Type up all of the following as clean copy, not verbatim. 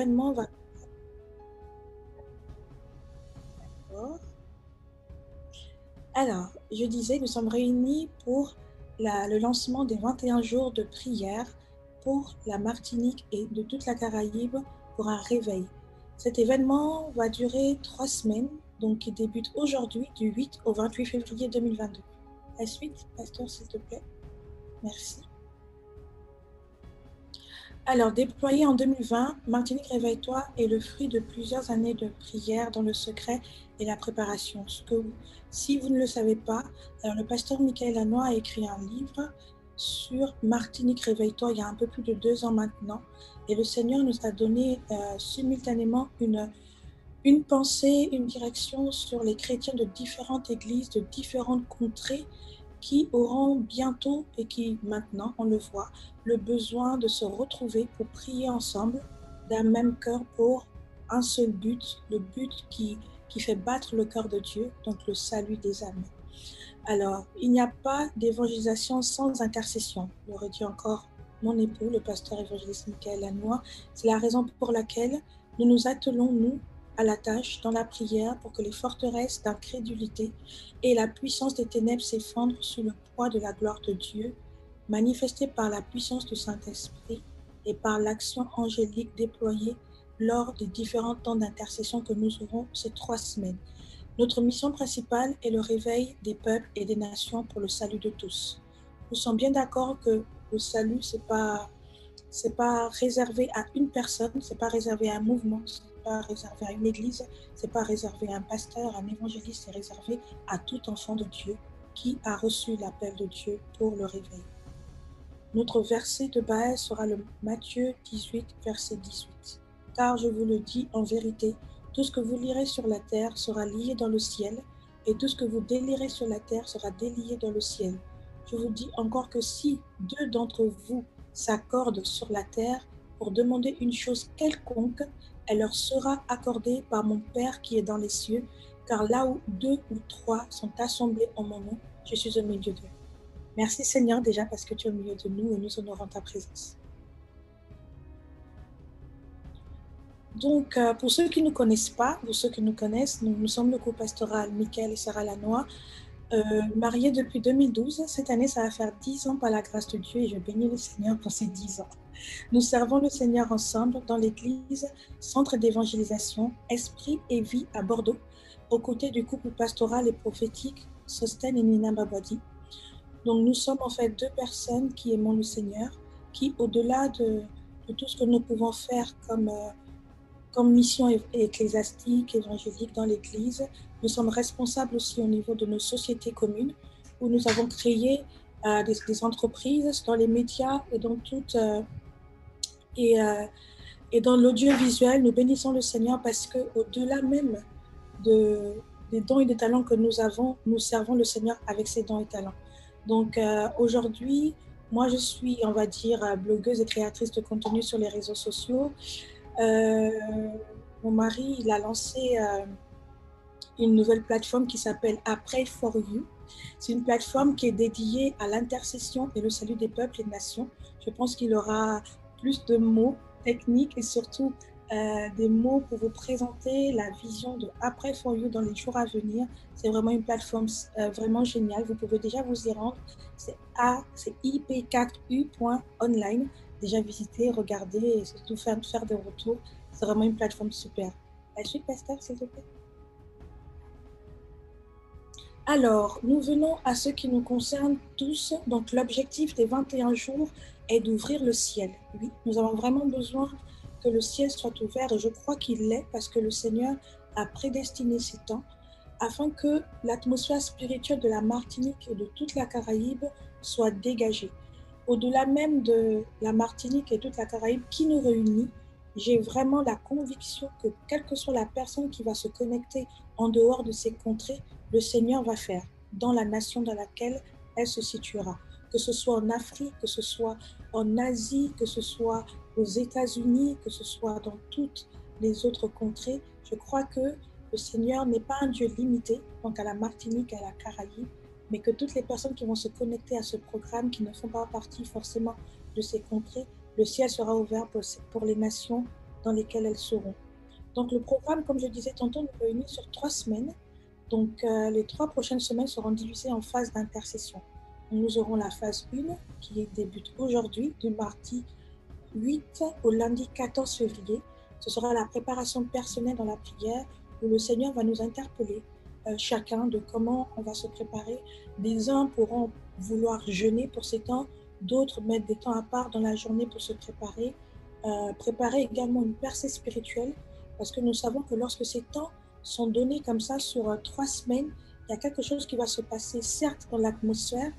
L'événement va... Alors, je disais, nous sommes réunis pour le lancement des 21 jours de prière pour la Martinique et de toute la Caraïbe pour un réveil. Cet événement va durer 3 semaines, donc qui débute aujourd'hui du 8 au 28 février 2022. La suite, pasteur, s'il te plaît. Merci. Alors, déployé en 2020, Martinique Réveille-toi est le fruit de plusieurs années de prière dans le secret et la préparation. Si vous ne le savez pas, alors le pasteur Michael Lanois a écrit un livre sur Martinique Réveille-toi il y a un peu plus de 2 ans maintenant. Et le Seigneur nous a donné simultanément une pensée, une direction sur les chrétiens de différentes églises, de différentes contrées qui auront bientôt, et qui maintenant, on le voit, le besoin de se retrouver pour prier ensemble d'un même cœur pour un seul but, le but qui fait battre le cœur de Dieu, donc le salut des âmes. Alors, il n'y a pas d'évangélisation sans intercession, l'aurait dit encore mon époux, le pasteur évangéliste Michael Lanois. C'est la raison pour laquelle nous nous attelons, nous, à la tâche dans la prière pour que les forteresses d'incrédulité et la puissance des ténèbres s'effondrent sous le poids de la gloire de Dieu, manifestée par la puissance du Saint-Esprit et par l'action angélique déployée lors des différents temps d'intercession que nous aurons ces 3 semaines. Notre mission principale est le réveil des peuples et des nations pour le salut de tous. Nous sommes bien d'accord que le salut, c'est pas réservé à une personne, c'est pas réservé à un mouvement, c'est pas réservé à une église, c'est pas réservé à un pasteur, un évangéliste, c'est réservé à tout enfant de Dieu qui a reçu l'appel de Dieu pour le réveil. Notre verset de base sera le Matthieu 18, verset 18. Car je vous le dis en vérité, tout ce que vous lirez sur la terre sera lié dans le ciel, et tout ce que vous délierez sur la terre sera délié dans le ciel. Je vous dis encore que si 2 d'entre vous s'accordent sur la terre pour demander une chose quelconque, elle leur sera accordée par mon Père qui est dans les cieux, car là où 2 ou 3 sont assemblés en mon nom, je suis au milieu d'eux. Merci Seigneur déjà parce que tu es au milieu de nous et nous honorons ta présence. Donc, pour ceux qui ne nous connaissent pas, ou ceux qui nous connaissent, nous sommes le couple pastoral Michael et Sarah Lanois, mariés depuis 2012. Cette année, ça va faire 10 ans par la grâce de Dieu et je bénis le Seigneur pour ces 10 ans. Nous servons le Seigneur ensemble dans l'église Centre d'évangélisation Esprit et Vie à Bordeaux, aux côtés du couple pastoral et prophétique Sosten et Nina Babadi. Donc nous sommes en fait 2 personnes qui aimons le Seigneur, qui au-delà de tout ce que nous pouvons faire comme mission ecclésiastique, évangélique dans l'Église, nous sommes responsables aussi au niveau de nos sociétés communes, où nous avons créé des entreprises dans les médias et dans et dans l'audiovisuel. Nous bénissons le Seigneur parce qu'au-delà même des dons et des talents que nous avons, nous servons le Seigneur avec ces dons et talents. Donc aujourd'hui, moi je suis, on va dire, blogueuse et créatrice de contenu sur les réseaux sociaux. Mon mari, il a lancé une nouvelle plateforme qui s'appelle Pray for You. C'est une plateforme qui est dédiée à l'intercession et le salut des peuples et des nations. Je pense qu'il aura plus de mots techniques et surtout des mots pour vous présenter la vision de Pray for You dans les jours à venir. C'est vraiment une plateforme vraiment géniale. Vous pouvez déjà vous y rendre. C'est ip4u.online. Déjà visiter, regarder et surtout faire des retours. C'est vraiment une plateforme super. La suite, pasteur, s'il te plaît. Alors, nous venons à ce qui nous concerne tous. Donc, l'objectif des 21 jours est d'ouvrir le ciel. Oui, nous avons vraiment besoin que le ciel soit ouvert et je crois qu'il l'est parce que le Seigneur a prédestiné ces temps afin que l'atmosphère spirituelle de la Martinique et de toute la Caraïbe soit dégagée. Au-delà même de la Martinique et toute la Caraïbe qui nous réunit, j'ai vraiment la conviction que quelle que soit la personne qui va se connecter en dehors de ces contrées, le Seigneur va faire dans la nation dans laquelle elle se situera. Que ce soit en Afrique, que ce soit en Asie, que ce soit aux États-Unis, que ce soit dans toutes les autres contrées, je crois que le Seigneur n'est pas un Dieu limité, donc à la Martinique, à la Caraïbe, mais que toutes les personnes qui vont se connecter à ce programme, qui ne font pas partie forcément de ces contrées, le ciel sera ouvert pour les nations dans lesquelles elles seront. Donc le programme, comme je disais tantôt, nous réunit sur 3 semaines. Donc les 3 prochaines semaines seront divisées en phases d'intercession. Nous aurons la phase 1 qui débute aujourd'hui, du mardi 8 au lundi 14 février. Ce sera la préparation personnelle dans la prière où le Seigneur va nous interpeller chacun de comment on va se préparer. Des uns pourront vouloir jeûner pour ces temps, d'autres mettre des temps à part dans la journée pour se préparer. Préparer également une percée spirituelle parce que nous savons que lorsque ces temps sont donnés comme ça sur 3 semaines, il y a quelque chose qui va se passer, certes dans l'atmosphère,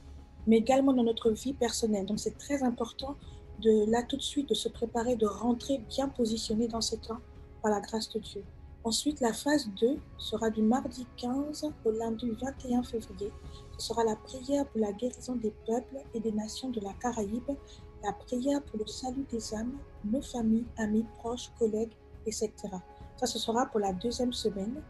mais également dans notre vie personnelle. Donc c'est très important de là tout de suite de se préparer, de rentrer bien positionné dans ces temps par la grâce de Dieu. Ensuite, la phase 2 sera du mardi 15 au lundi 21 février. Ce sera la prière pour la guérison des peuples et des nations de la Caraïbe, la prière pour le salut des âmes, nos familles, amis, proches, collègues, etc. Ça, ce sera pour la 2e semaine.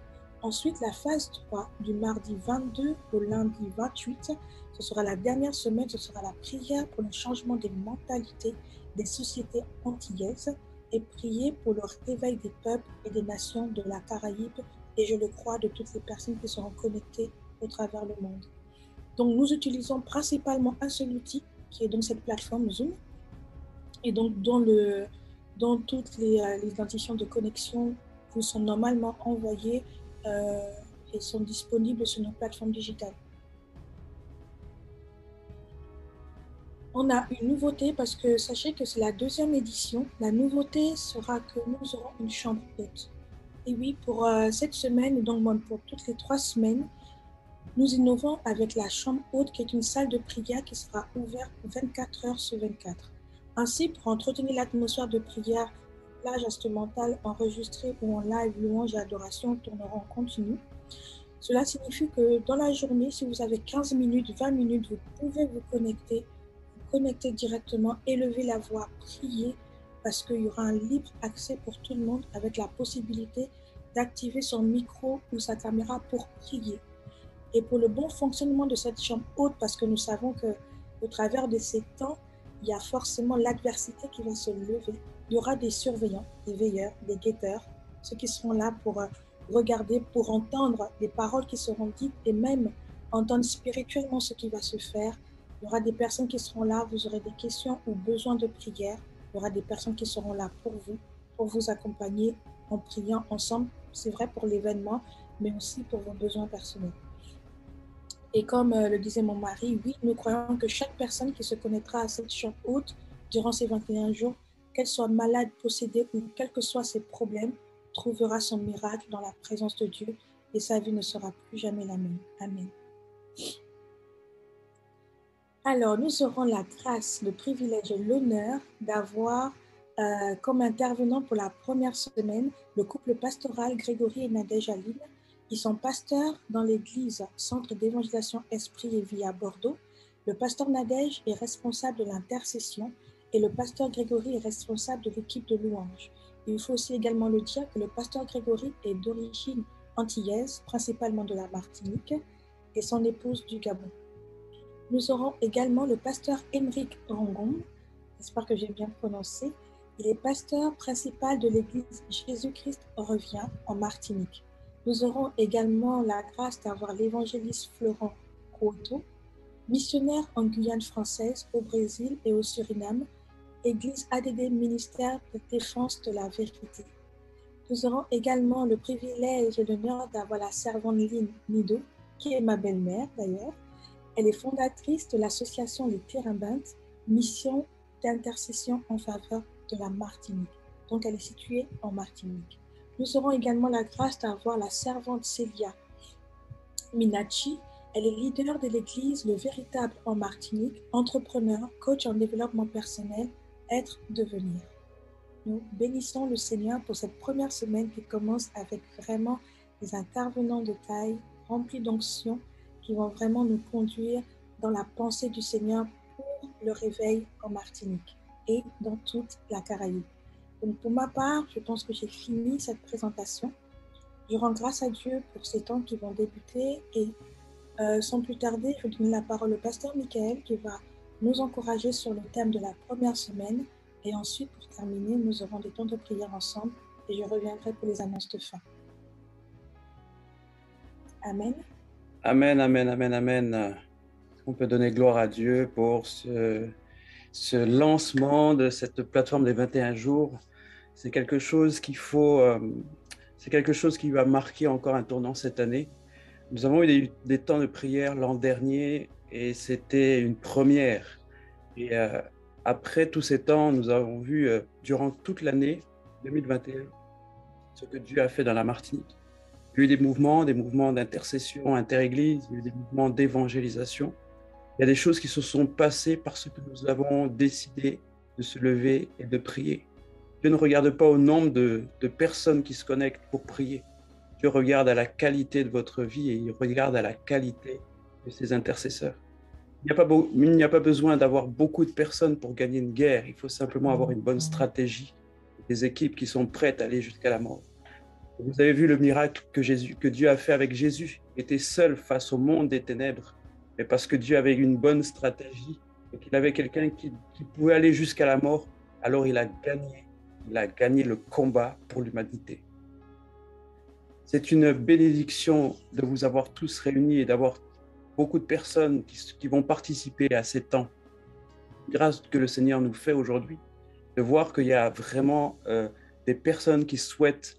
Ensuite, la phase 3, du mardi 22 au lundi 28, ce sera la dernière semaine, ce sera la prière pour le changement des mentalités des sociétés antillaises et prier pour le réveil des peuples et des nations de la Caraïbe et je le crois de toutes les personnes qui seront connectées au travers le monde. Donc nous utilisons principalement un seul outil qui est donc cette plateforme Zoom et donc dont toutes les identifiants de connexion vous sont normalement envoyés et sont disponibles sur nos plateformes digitales. On a une nouveauté parce que sachez que c'est la 2e édition. La nouveauté sera que nous aurons une chambre haute. Et oui, pour cette semaine, et donc pour toutes les 3 semaines, nous innovons avec la chambre haute qui est une salle de prière qui sera ouverte 24 heures sur 24. Ainsi, pour entretenir l'atmosphère de prière, plage instrumentale enregistrée ou en live, louange et adoration tourneront en continu. Cela signifie que dans la journée, si vous avez 15 minutes, 20 minutes, vous pouvez vous connecter directement, élever la voix, prier, parce qu'il y aura un libre accès pour tout le monde avec la possibilité d'activer son micro ou sa caméra pour prier. Et pour le bon fonctionnement de cette chambre haute, parce que nous savons qu'au travers de ces temps, il y a forcément l'adversité qui va se lever. Il y aura des surveillants, des veilleurs, des guetteurs, ceux qui seront là pour regarder, pour entendre les paroles qui seront dites et même entendre spirituellement ce qui va se faire. Il y aura des personnes qui seront là, vous aurez des questions ou besoin de prière. Il y aura des personnes qui seront là pour vous accompagner en priant ensemble. C'est vrai pour l'événement, mais aussi pour vos besoins personnels. Et comme le disait mon mari, oui, nous croyons que chaque personne qui se connectera à cette chambre haute durant ces 21 jours, qu'elle soit malade, possédée ou quels que soient ses problèmes, trouvera son miracle dans la présence de Dieu et sa vie ne sera plus jamais la même. Amen. Alors, nous aurons la grâce, le privilège et l'honneur d'avoir comme intervenant pour la première semaine le couple pastoral Grégory et Nadège Aline. Ils sont pasteurs dans l'église Centre d'évangélisation Esprit et Vie à Bordeaux. Le pasteur Nadège est responsable de l'intercession et le pasteur Grégory est responsable de l'équipe de louange. Il faut aussi également le dire que le pasteur Grégory est d'origine antillaise, principalement de la Martinique, et son épouse du Gabon. Nous aurons également le pasteur Émeric Rangon, j'espère que j'ai bien prononcé. Il est pasteur principal de l'église Jésus-Christ revient en Martinique. Nous aurons également la grâce d'avoir l'évangéliste Florent Couto, missionnaire en Guyane française, au Brésil et au Suriname, église ADD Ministère de Défense de la Vérité. Nous aurons également le privilège et l'honneur d'avoir la servante Lynn Nido, qui est ma belle-mère d'ailleurs. Elle est fondatrice de l'association Les Térébintes, mission d'intercession en faveur de la Martinique. Donc, elle est située en Martinique. Nous aurons également la grâce d'avoir la servante Célia Minachi. Elle est leader de l'église Le Véritable en Martinique, entrepreneur, coach en développement personnel, être, devenir. Nous bénissons le Seigneur pour cette première semaine qui commence avec vraiment des intervenants de taille, remplis d'onction, qui vont vraiment nous conduire dans la pensée du Seigneur pour le réveil en Martinique et dans toute la Caraïbe. Donc pour ma part, je pense que j'ai fini cette présentation. Je rends grâce à Dieu pour ces temps qui vont débuter et sans plus tarder, je vais donner la parole au pasteur Michael qui va nous encourager sur le thème de la première semaine, Et ensuite, pour terminer, nous aurons des temps de prière ensemble et je reviendrai pour les annonces de fin. Amen. Amen, amen, amen, amen. On peut donner gloire à Dieu pour ce lancement de cette plateforme des 21 jours. C'est quelque chose c'est quelque chose qui va marquer encore un tournant cette année. Nous avons eu des temps de prière l'an dernier et c'était une première. Et après tous ces temps, nous avons vu durant toute l'année 2021 ce que Dieu a fait dans la Martinique. Il y a eu des mouvements d'intercession inter-église, il y a eu des mouvements d'évangélisation. Il y a des choses qui se sont passées parce que nous avons décidé de se lever et de prier. Dieu ne regarde pas au nombre de personnes qui se connectent pour prier. Dieu regarde à la qualité de votre vie et il regarde à la qualité de ses intercesseurs. Il n'y a pas besoin d'avoir beaucoup de personnes pour gagner une guerre. Il faut simplement avoir une bonne stratégie, des équipes qui sont prêtes à aller jusqu'à la mort. Vous avez vu le miracle que Dieu a fait avec Jésus. Il était seul face au monde des ténèbres, mais parce que Dieu avait une bonne stratégie et qu'il avait quelqu'un qui pouvait aller jusqu'à la mort, alors il a gagné le combat pour l'humanité. C'est une bénédiction de vous avoir tous réunis et d'avoir beaucoup de personnes qui vont participer à ces temps. Grâce que le Seigneur nous fait aujourd'hui, de voir qu'il y a vraiment des personnes qui souhaitent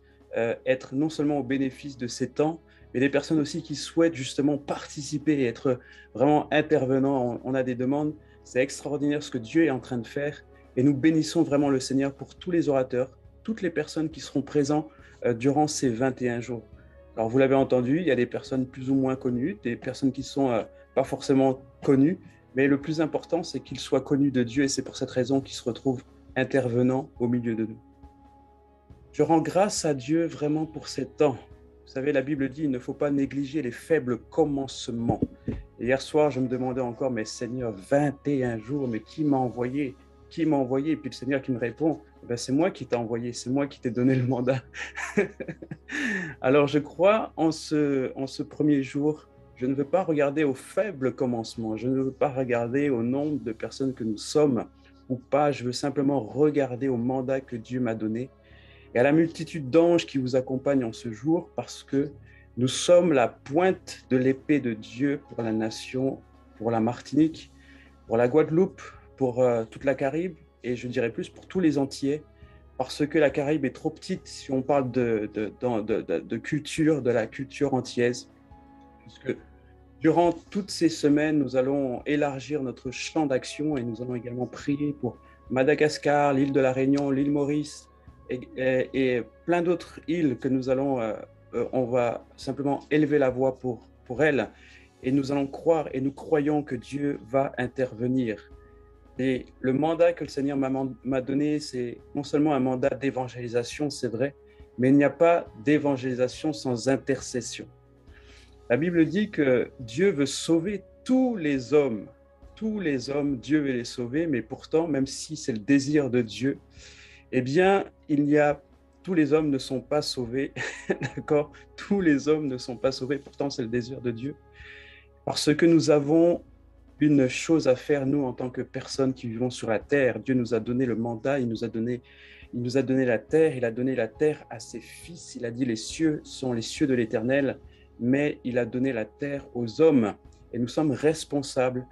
être non seulement au bénéfice de ces temps, mais des personnes aussi qui souhaitent justement participer et être vraiment intervenants. On a des demandes. C'est extraordinaire ce que Dieu est en train de faire. Et nous bénissons vraiment le Seigneur pour tous les orateurs, toutes les personnes qui seront présents durant ces 21 jours. Alors, vous l'avez entendu, il y a des personnes plus ou moins connues, des personnes qui ne sont pas forcément connues, mais le plus important, c'est qu'ils soient connus de Dieu et c'est pour cette raison qu'ils se retrouvent intervenants au milieu de nous. Je rends grâce à Dieu vraiment pour ces temps. Vous savez, la Bible dit, il ne faut pas négliger les faibles commencements. Et hier soir, je me demandais encore, mais Seigneur, 21 jours, mais qui m'a envoyé? Qui m'a envoyé? Et puis le Seigneur qui me répond, ben, c'est moi qui t'ai envoyé, c'est moi qui t'ai donné le mandat. Alors je crois en ce premier jour, je ne veux pas regarder au faible commencement, je ne veux pas regarder au nombre de personnes que nous sommes ou pas, je veux simplement regarder au mandat que Dieu m'a donné et à la multitude d'anges qui vous accompagnent en ce jour parce que nous sommes la pointe de l'épée de Dieu pour la nation, pour la Martinique, pour la Guadeloupe, pour toute la Caraïbe et je dirais plus pour tous les Antillais parce que la Caraïbe est trop petite si on parle de culture, de la culture antillaise. Puisque durant toutes ces semaines, nous allons élargir notre champ d'action et nous allons également prier pour Madagascar, l'île de la Réunion, l'île Maurice et plein d'autres îles que nous allons, on va simplement élever la voix pour elles et nous allons croire et nous croyons que Dieu va intervenir. Et le mandat que le Seigneur m'a donné, c'est non seulement un mandat d'évangélisation, c'est vrai, mais il n'y a pas d'évangélisation sans intercession. La Bible dit que Dieu veut sauver tous les hommes. Tous les hommes, Dieu veut les sauver, mais pourtant, même si c'est le désir de Dieu, eh bien, tous les hommes ne sont pas sauvés, d'accord? Tous les hommes ne sont pas sauvés, pourtant c'est le désir de Dieu. Parce que nous avons une chose à faire, nous, en tant que personnes qui vivons sur la terre. Dieu nous a donné le mandat, il nous a donné la terre, il a donné la terre à ses fils. Il a dit les cieux sont les cieux de l'Éternel, mais il a donné la terre aux hommes. Et nous sommes responsables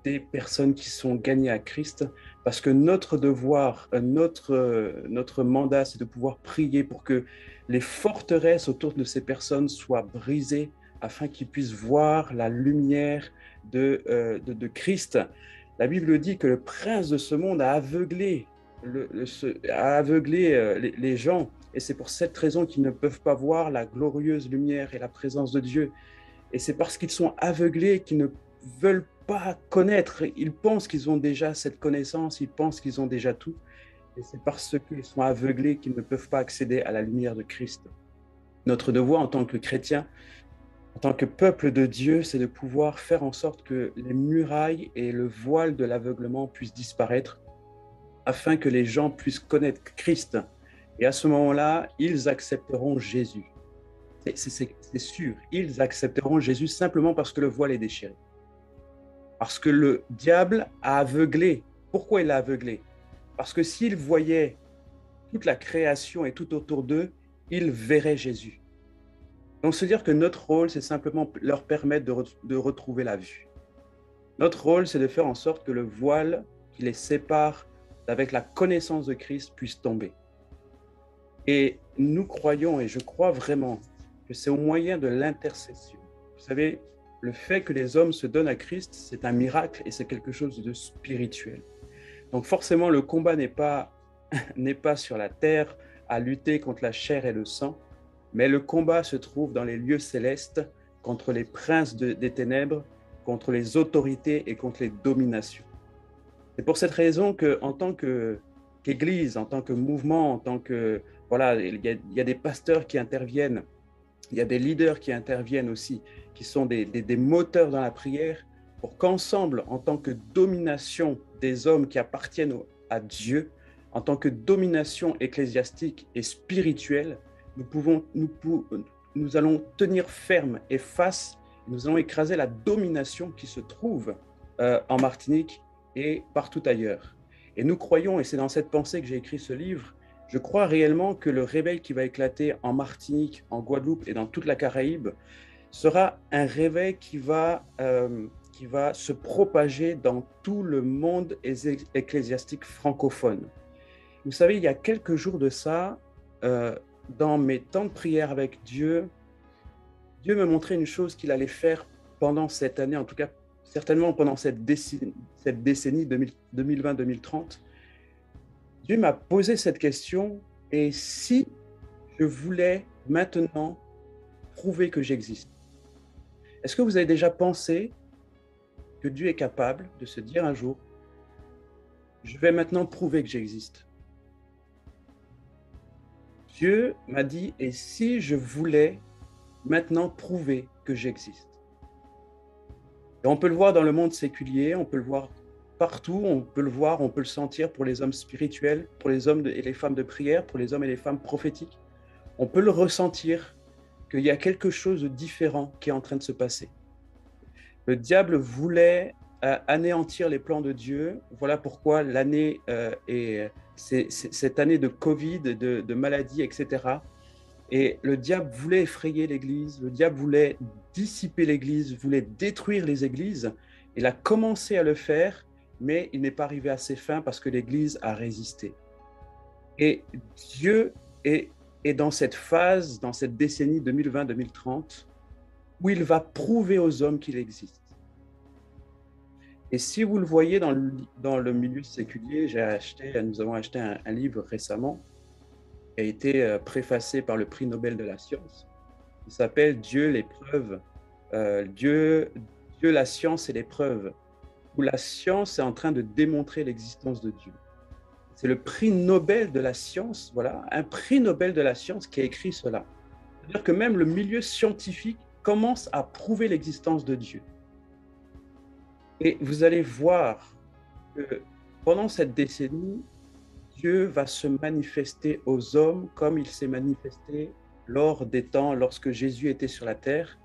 des personnes qui sont gagnées à Christ, parce que notre devoir, notre mandat, c'est de pouvoir prier pour que les forteresses autour de ces personnes soient brisées, afin qu'ils puissent voir la lumière de Christ. La Bible dit que le prince de ce monde a aveuglé, les gens, et c'est pour cette raison qu'ils ne peuvent pas voir la glorieuse lumière et la présence de Dieu. Et c'est parce qu'ils sont aveuglés qu'ils ne veulent pas connaître. Ils pensent qu'ils ont déjà cette connaissance, ils pensent qu'ils ont déjà tout. Et c'est parce qu'ils sont aveuglés qu'ils ne peuvent pas accéder à la lumière de Christ. Notre devoir en tant que chrétiens, en tant que peuple de Dieu, c'est de pouvoir faire en sorte que les murailles et le voile de l'aveuglement puissent disparaître afin que les gens puissent connaître Christ. Et à ce moment-là, ils accepteront Jésus. C'est sûr, ils accepteront Jésus simplement parce que le voile est déchiré. Parce que le diable a aveuglé. Pourquoi il a aveuglé? Parce que s'ils voyaient toute la création et tout autour d'eux, ils verraient Jésus. Donc, se dire que notre rôle, c'est simplement leur permettre de retrouver la vue. Notre rôle, c'est de faire en sorte que le voile qui les sépare avec la connaissance de Christ puisse tomber. Et nous croyons, et je crois vraiment, que c'est au moyen de l'intercession. Vous savez, le fait que les hommes se donnent à Christ, c'est un miracle et c'est quelque chose de spirituel. Donc forcément, le combat n'est pas sur la terre à lutter contre la chair et le sang, mais le combat se trouve dans les lieux célestes contre les princes des ténèbres, contre les autorités et contre les dominations. C'est pour cette raison qu'en tant qu'Église, en tant que mouvement, en tant que... Voilà, il y a des pasteurs qui interviennent, il y a des leaders qui interviennent aussi, qui sont des moteurs dans la prière, pour qu'ensemble, en tant que domination des hommes qui appartiennent à Dieu, en tant que domination ecclésiastique et spirituelle, nous allons tenir ferme et face, nous allons écraser la domination qui se trouve en Martinique et partout ailleurs. Et nous croyons, et c'est dans cette pensée que j'ai écrit ce livre, je crois réellement que le réveil qui va éclater en Martinique, en Guadeloupe et dans toute la Caraïbe sera un réveil qui va se propager dans tout le monde ecclésiastique francophone. Vous savez, il y a quelques jours de ça, dans mes temps de prière avec Dieu, Dieu me montrait une chose qu'il allait faire pendant cette année, en tout cas certainement pendant cette décennie 2020-2030. Dieu m'a posé cette question, et si je voulais maintenant prouver que j'existe? Est-ce que vous avez déjà pensé que Dieu est capable de se dire un jour, je vais maintenant prouver que j'existe? Dieu m'a dit, et si je voulais maintenant prouver que j'existe? Et on peut le voir dans le monde séculier, on peut le voir partout, on peut le voir, on peut le sentir pour les hommes spirituels, pour les hommes et les femmes de prière, pour les hommes et les femmes prophétiques. On peut le ressentir qu'il y a quelque chose de différent qui est en train de se passer. Le diable voulait anéantir les plans de Dieu. Voilà pourquoi l'année cette année de Covid, de maladies, etc. Et le diable voulait effrayer l'Église, le diable voulait dissiper l'Église, voulait détruire les églises. Il a commencé à le faire, mais il n'est pas arrivé à ses fins parce que l'Église a résisté. Et Dieu est dans cette phase, dans cette décennie 2020-2030, où il va prouver aux hommes qu'il existe. Et si vous le voyez dans le milieu séculier, nous avons acheté un livre récemment qui a été préfacé par le prix Nobel de la science. Il s'appelle Dieu, l'épreuve, Dieu, la science et l'épreuve, où la science est en train de démontrer l'existence de Dieu. C'est le prix Nobel de la science, voilà, un prix Nobel de la science qui a écrit cela. C'est-à-dire que même le milieu scientifique commence à prouver l'existence de Dieu. Et vous allez voir que pendant cette décennie, Dieu va se manifester aux hommes comme il s'est manifesté lors des temps, lorsque Jésus était sur la terre.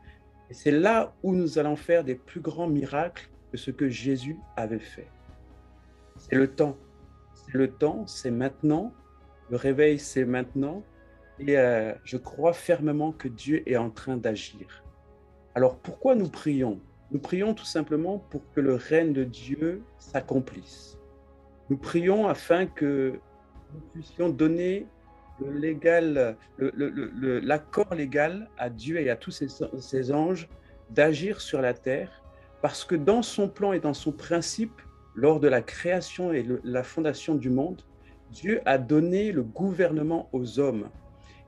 Et c'est là où nous allons faire des plus grands miracles que ce que Jésus avait fait. C'est le temps. C'est le temps, c'est maintenant. Le réveil, c'est maintenant. Et je crois fermement que Dieu est en train d'agir. Alors, pourquoi nous prions? Nous prions tout simplement pour que le règne de Dieu s'accomplisse. Nous prions afin que nous puissions donner l'accord légal à Dieu et à tous ses anges d'agir sur la terre, parce que dans son plan et dans son principe, lors de la création et la fondation du monde, Dieu a donné le gouvernement aux hommes.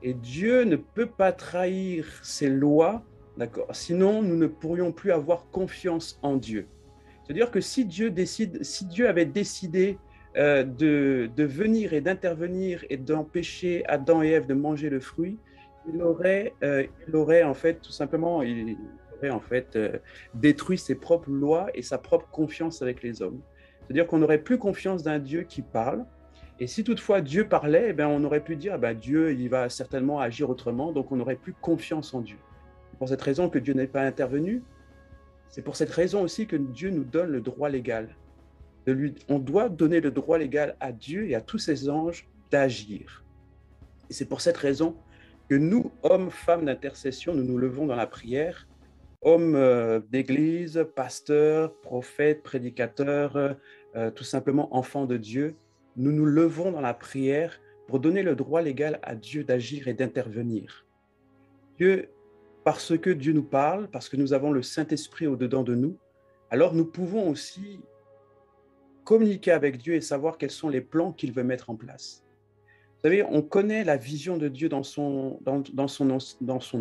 Et Dieu ne peut pas trahir ses lois, d'accord? Sinon, nous ne pourrions plus avoir confiance en Dieu. C'est-à-dire que si Dieu avait décidé de venir et d'intervenir et d'empêcher Adam et Ève de manger le fruit, il aurait en fait tout simplement détruit ses propres lois et sa propre confiance avec les hommes. C'est-à-dire qu'on n'aurait plus confiance d'un Dieu qui parle. Et si toutefois Dieu parlait, on aurait pu dire Dieu il va certainement agir autrement, donc on n'aurait plus confiance en Dieu. C'est pour cette raison que Dieu n'est pas intervenu. C'est pour cette raison aussi que Dieu nous donne le droit légal. on doit donner le droit légal à Dieu et à tous ses anges d'agir. Et c'est pour cette raison que nous, hommes, femmes d'intercession, nous nous levons dans la prière, hommes d'église, pasteurs, prophètes, prédicateurs, tout simplement enfants de Dieu, nous nous levons dans la prière pour donner le droit légal à Dieu d'agir et d'intervenir. Dieu, parce que Dieu nous parle, parce que nous avons le Saint-Esprit au-dedans de nous, alors nous pouvons aussi communiquer avec Dieu et savoir quels sont les plans qu'il veut mettre en place. Vous savez, on connaît la vision de Dieu dans son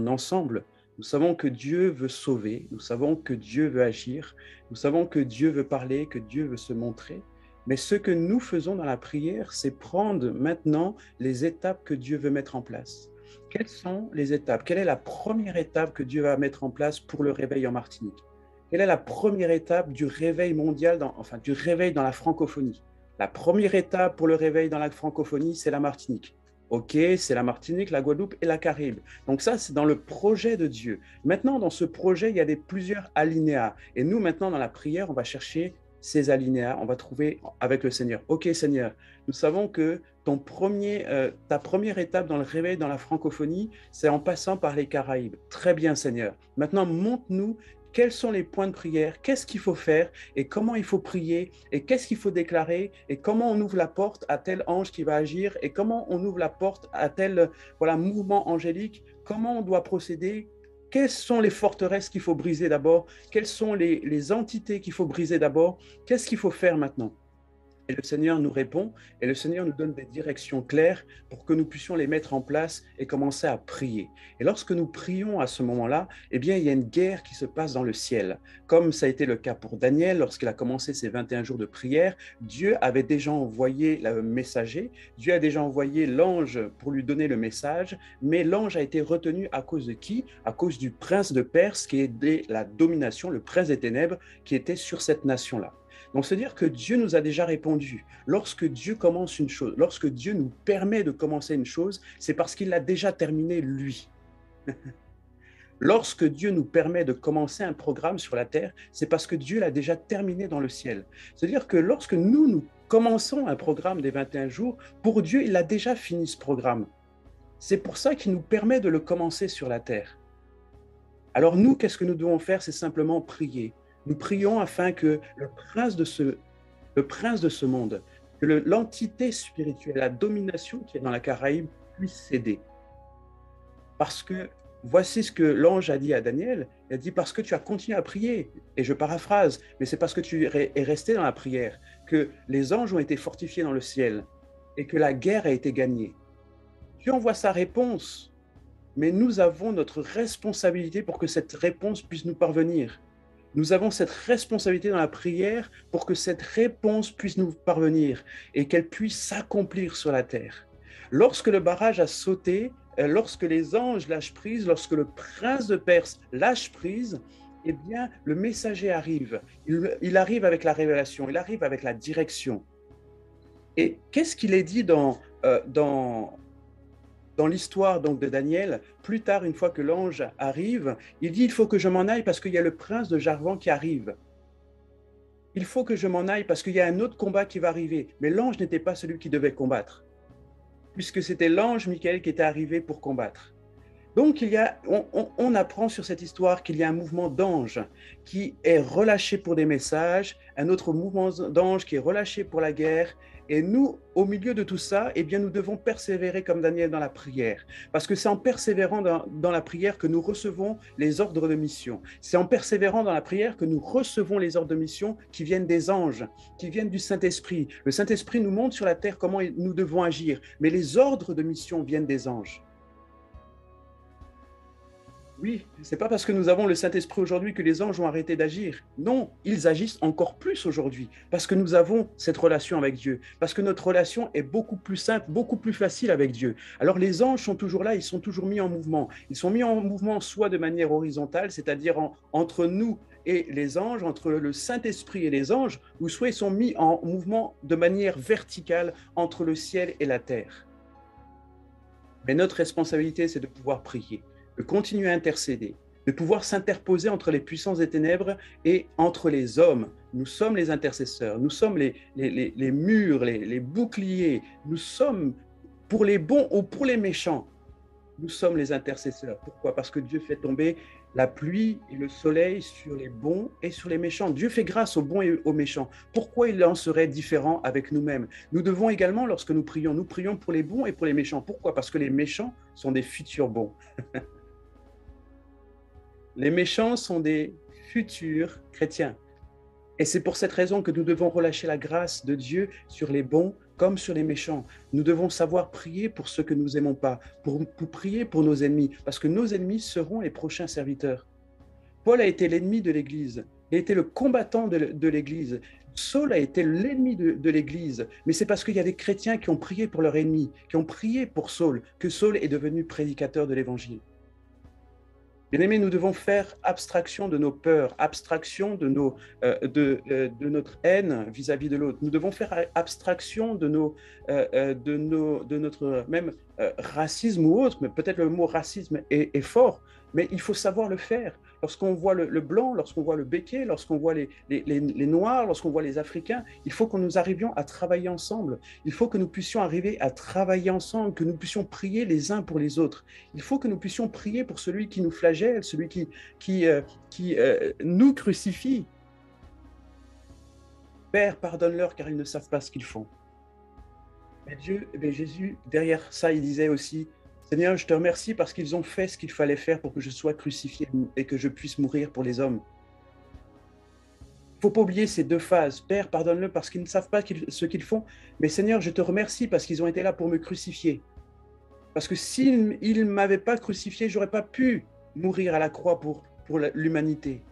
ensemble. Nous savons que Dieu veut sauver, nous savons que Dieu veut agir, nous savons que Dieu veut parler, que Dieu veut se montrer. Mais ce que nous faisons dans la prière, c'est prendre maintenant les étapes que Dieu veut mettre en place. Quelles sont les étapes? Quelle est la première étape que Dieu va mettre en place pour le réveil en Martinique? Quelle est la première étape du réveil mondial, du réveil dans la francophonie? La première étape pour le réveil dans la francophonie, c'est la Martinique. Ok, c'est la Martinique, la Guadeloupe et la Caraïbe. Donc ça, c'est dans le projet de Dieu. Maintenant, dans ce projet, il y a plusieurs alinéas. Et nous, maintenant, dans la prière, on va chercher ces alinéas. On va trouver avec le Seigneur. Ok, Seigneur, nous savons que ta première étape dans le réveil dans la francophonie, c'est en passant par les Caraïbes. Très bien, Seigneur. Maintenant, montre-nous quels sont les points de prière, qu'est-ce qu'il faut faire et comment il faut prier et qu'est-ce qu'il faut déclarer et comment on ouvre la porte à tel ange qui va agir et comment on ouvre la porte à tel mouvement angélique, comment on doit procéder, quelles sont les forteresses qu'il faut briser d'abord, quelles sont les entités qu'il faut briser d'abord, qu'est-ce qu'il faut faire maintenant? Et le Seigneur nous répond et le Seigneur nous donne des directions claires pour que nous puissions les mettre en place et commencer à prier. Et lorsque nous prions à ce moment-là, eh bien, il y a une guerre qui se passe dans le ciel. Comme ça a été le cas pour Daniel, lorsqu'il a commencé ses 21 jours de prière, Dieu avait déjà envoyé le messager, Dieu a déjà envoyé l'ange pour lui donner le message, mais l'ange a été retenu à cause de qui? À cause du prince de Perse qui est la domination, le prince des ténèbres qui était sur cette nation-là. Donc, c'est-à-dire que Dieu nous a déjà répondu. Lorsque Dieu commence une chose, lorsque Dieu nous permet de commencer une chose, c'est parce qu'il l'a déjà terminé lui. Lorsque Dieu nous permet de commencer un programme sur la terre, c'est parce que Dieu l'a déjà terminé dans le ciel. C'est-à-dire que lorsque nous commençons un programme des 21 jours, pour Dieu, il a déjà fini ce programme. C'est pour ça qu'il nous permet de le commencer sur la terre. Alors nous, qu'est-ce que nous devons faire? C'est simplement prier. Nous prions afin que le prince de ce monde, que l'entité spirituelle, la domination qui est dans la Caraïbe puisse céder. Parce que voici ce que l'ange a dit à Daniel. Il a dit parce que tu as continué à prier, et je paraphrase, mais c'est parce que tu es resté dans la prière, que les anges ont été fortifiés dans le ciel et que la guerre a été gagnée. Dieu envoie sa réponse, mais nous avons notre responsabilité pour que cette réponse puisse nous parvenir. Nous avons cette responsabilité dans la prière pour que cette réponse puisse nous parvenir et qu'elle puisse s'accomplir sur la terre. Lorsque le barrage a sauté, lorsque les anges lâchent prise, lorsque le prince de Perse lâche prise, eh bien, le messager arrive. Il arrive avec la révélation, il arrive avec la direction. Et qu'est-ce qu'il est dit dans l'histoire donc de Daniel, plus tard, une fois que l'ange arrive, il dit « Il faut que je m'en aille parce qu'il y a le prince de Jarvan qui arrive. Il faut que je m'en aille parce qu'il y a un autre combat qui va arriver. » Mais l'ange n'était pas celui qui devait combattre, puisque c'était l'ange Michael qui était arrivé pour combattre. Donc, on apprend sur cette histoire qu'il y a un mouvement d'anges qui est relâché pour des messages, un autre mouvement d'anges qui est relâché pour la guerre. Et nous, au milieu de tout ça, eh bien, nous devons persévérer comme Daniel dans la prière. Parce que c'est en persévérant dans la prière que nous recevons les ordres de mission. C'est en persévérant dans la prière que nous recevons les ordres de mission qui viennent des anges, qui viennent du Saint-Esprit. Le Saint-Esprit nous montre sur la terre comment nous devons agir. Mais les ordres de mission viennent des anges. Oui, c'est pas parce que nous avons le Saint-Esprit aujourd'hui que les anges ont arrêté d'agir. Non, ils agissent encore plus aujourd'hui parce que nous avons cette relation avec Dieu, parce que notre relation est beaucoup plus simple, beaucoup plus facile avec Dieu. Alors les anges sont toujours là, ils sont toujours mis en mouvement. Ils sont mis en mouvement soit de manière horizontale, c'est-à-dire entre nous et les anges, entre le Saint-Esprit et les anges, ou soit ils sont mis en mouvement de manière verticale entre le ciel et la terre. Mais notre responsabilité, c'est de pouvoir prier, de continuer à intercéder, de pouvoir s'interposer entre les puissances des ténèbres et entre les hommes. Nous sommes les intercesseurs, nous sommes les murs, les boucliers, nous sommes pour les bons ou pour les méchants. Nous sommes les intercesseurs. Pourquoi? Parce que Dieu fait tomber la pluie et le soleil sur les bons et sur les méchants. Dieu fait grâce aux bons et aux méchants. Pourquoi il en serait différent avec nous-mêmes? Nous devons également, lorsque nous prions pour les bons et pour les méchants. Pourquoi? Parce que les méchants sont des futurs bons. Les méchants sont des futurs chrétiens. Et c'est pour cette raison que nous devons relâcher la grâce de Dieu sur les bons comme sur les méchants. Nous devons savoir prier pour ceux que nous n'aimons pas, pour prier pour nos ennemis, parce que nos ennemis seront les prochains serviteurs. Paul a été l'ennemi de l'Église, il a été le combattant de l'Église. Saul a été l'ennemi de l'Église, mais c'est parce qu'il y a des chrétiens qui ont prié pour leur ennemi, qui ont prié pour Saul, que Saul est devenu prédicateur de l'Évangile. Bien-aimés, nous devons faire abstraction de nos peurs, abstraction de notre haine vis-à-vis de l'autre. Nous devons faire abstraction de notre même racisme ou autre, mais peut-être le mot racisme est fort, mais il faut savoir le faire. Lorsqu'on voit le blanc, lorsqu'on voit le béquet, lorsqu'on voit les noirs, lorsqu'on voit les Africains, il faut que nous arrivions à travailler ensemble. Il faut que nous puissions arriver à travailler ensemble, que nous puissions prier les uns pour les autres. Il faut que nous puissions prier pour celui qui nous flagelle, celui qui nous crucifie. Père, pardonne-leur car ils ne savent pas ce qu'ils font. Mais Jésus, derrière ça, il disait aussi, Seigneur, je te remercie parce qu'ils ont fait ce qu'il fallait faire pour que je sois crucifié et que je puisse mourir pour les hommes. Il ne faut pas oublier ces deux phases. Père, pardonne-le parce qu'ils ne savent pas ce qu'ils font. Mais Seigneur, je te remercie parce qu'ils ont été là pour me crucifier. Parce que s'ils ne m'avaient pas crucifié, je n'aurais pas pu mourir à la croix pour l'humanité.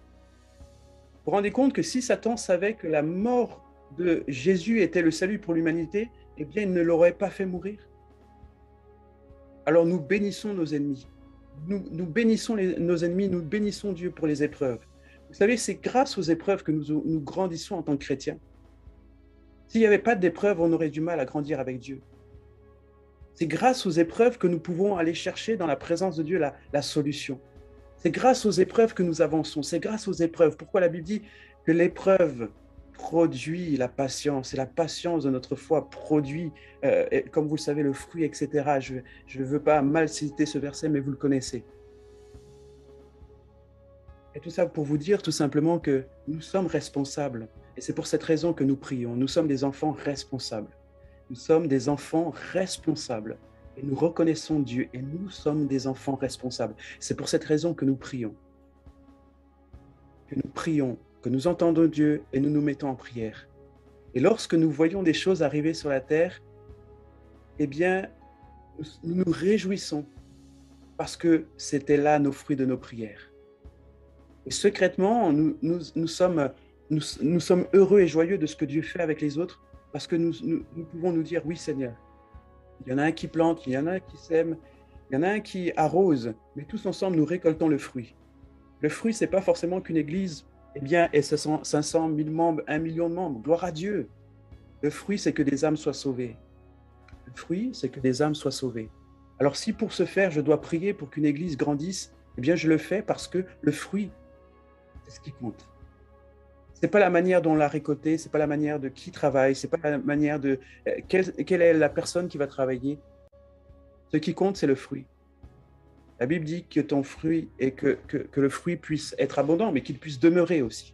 Vous vous rendez compte que si Satan savait que la mort de Jésus était le salut pour l'humanité, eh bien, il ne l'aurait pas fait mourir. Alors nous bénissons nos ennemis. Nous bénissons nos ennemis, nous bénissons Dieu pour les épreuves. Vous savez, c'est grâce aux épreuves que nous grandissons en tant que chrétiens. S'il n'y avait pas d'épreuves, on aurait du mal à grandir avec Dieu. C'est grâce aux épreuves que nous pouvons aller chercher dans la présence de Dieu la solution. C'est grâce aux épreuves que nous avançons. C'est grâce aux épreuves. Pourquoi la Bible dit que l'épreuve produit la patience, et la patience de notre foi produit, comme vous le savez, le fruit, etc. Je ne veux pas mal citer ce verset, mais vous le connaissez. Et tout ça pour vous dire tout simplement que nous sommes responsables. Et c'est pour cette raison que nous prions. Nous sommes des enfants responsables. Nous sommes des enfants responsables. Et nous reconnaissons Dieu et nous sommes des enfants responsables. C'est pour cette raison que nous prions. Que nous entendons Dieu et nous nous mettons en prière. Et lorsque nous voyons des choses arriver sur la terre, eh bien, nous nous réjouissons parce que c'était là nos fruits de nos prières. Et secrètement, nous sommes heureux et joyeux de ce que Dieu fait avec les autres parce que nous pouvons nous dire, oui Seigneur, il y en a un qui plante, il y en a un qui sème, il y en a un qui arrose, mais tous ensemble, nous récoltons le fruit. Le fruit, ce n'est pas forcément qu'une église ait 500 000 membres, 1 million de membres. Gloire à Dieu. Le fruit, c'est que des âmes soient sauvées. Le fruit, c'est que des âmes soient sauvées. Alors si pour ce faire, je dois prier pour qu'une église grandisse, eh bien je le fais parce que le fruit, c'est ce qui compte. Ce n'est pas la manière dont on l'a récolté, ce n'est pas la manière de qui travaille, ce n'est pas la manière de quelle est la personne qui va travailler. Ce qui compte, c'est le fruit. La Bible dit que ton fruit et que le fruit puisse être abondant, mais qu'il puisse demeurer aussi.